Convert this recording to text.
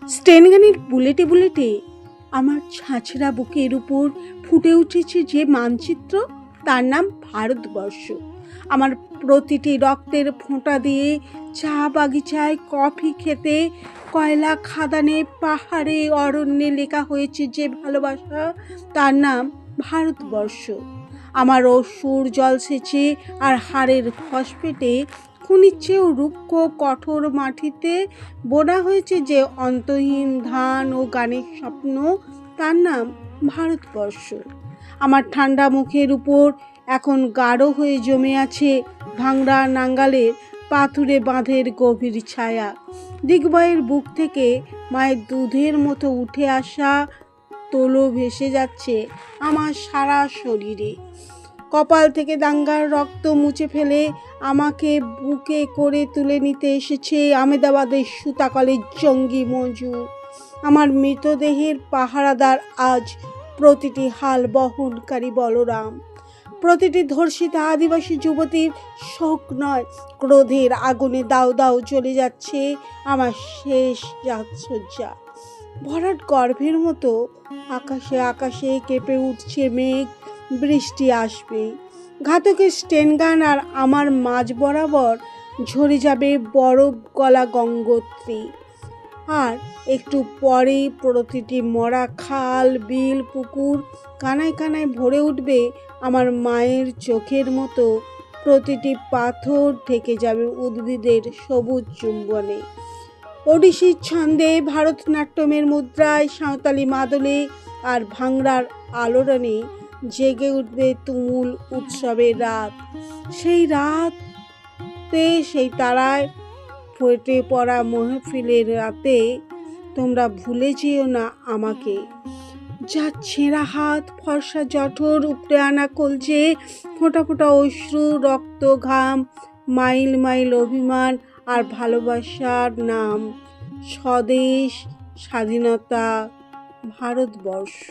স্টেনগানের বুলেটে বুলেটে আমার ছাঁচড়া বুকের উপর ফুটে উঠেছে যে মানচিত্র, তার নাম ভারতবর্ষ। আমার প্রতিটি রক্তের ফোঁটা দিয়ে চা বাগিচায়, কফি খেতে, কয়লা খাদানে, পাহাড়ে, অরণ্যে লেখা হয়েছে যে ভালোবাসা, তার নাম ভারতবর্ষ। আমার অশ্রুর জল সেচে আর হাড়ের ফসফেটে খুনির চেয়েও রুক্ষ কঠোর মাটিতে বোনা হয়েছে যে অন্তহীন ধান ও গানের স্বপ্ন, তার নাম ভারতবর্ষ। আমার ঠান্ডা মুখের উপর এখন গাঢ় হয়ে জমে আছে ভাংড়া নাঙ্গালের পাথুরে বাঁধের গভীর ছায়া। দিগ্বয়ের বুক থেকে মায়ের দুধের মতো উঠে আসা তোলো ভেসে যাচ্ছে আমার সারা শরীরে। কপাল থেকে দাঙ্গার রক্ত মুছে ফেলে আমাকে বুকে করে তুলে নিতে এসেছে আমেদাবাদের সুতাকলের জঙ্গি মজুর। আমার মৃতদেহের পাহারাদার আজ প্রতিটি হাল বহনকারী বলরাম, প্রতিটি ধর্ষিতা আদিবাসী যুবতীর শোক নয়, ক্রোধের আগুনে দাউ দাউ চলে যাচ্ছে আমার শেষ জাতসজ্জা। ভরাট গর্ভের মতো আকাশে আকাশে কেঁপে উঠছে মেঘ, বৃষ্টি আসবে। ঘাতকের স্টেনগান আর আমার মাঝ বরাবর ঝরে যাবে বরফ গলা গঙ্গোত্রী। আর একটু পরেই প্রতিটি মরা খাল, বিল, পুকুর কানায় কানায় ভরে উঠবে আমার মায়ের চোখের মতো। প্রতিটি পাথর ঢেকে যাবে উদ্ভিদের সবুজ চুম্বনে। ওডিসির ছন্দে, ভারতনাট্যমের মুদ্রায়, সাঁওতালি মাদলে আর ভাংড়ার আলোড়নে জেগে উঠবে তুমুল উৎসবের রাত। সেই রাতে, সেই তারায় ফেটে পড়া মহফিলের রাতে তোমরা ভুলে যেও না আমাকে। যার ছেঁড়া হাত, ফর্সা জঠর, উপড়ে আনা কলজে, ফোঁটা ফোঁটা অশ্রু, রক্ত, ঘাম, মাইল মাইল অভিমান আর ভালোবাসার নাম স্বদেশ, স্বাধীনতা, ভারতবর্ষ।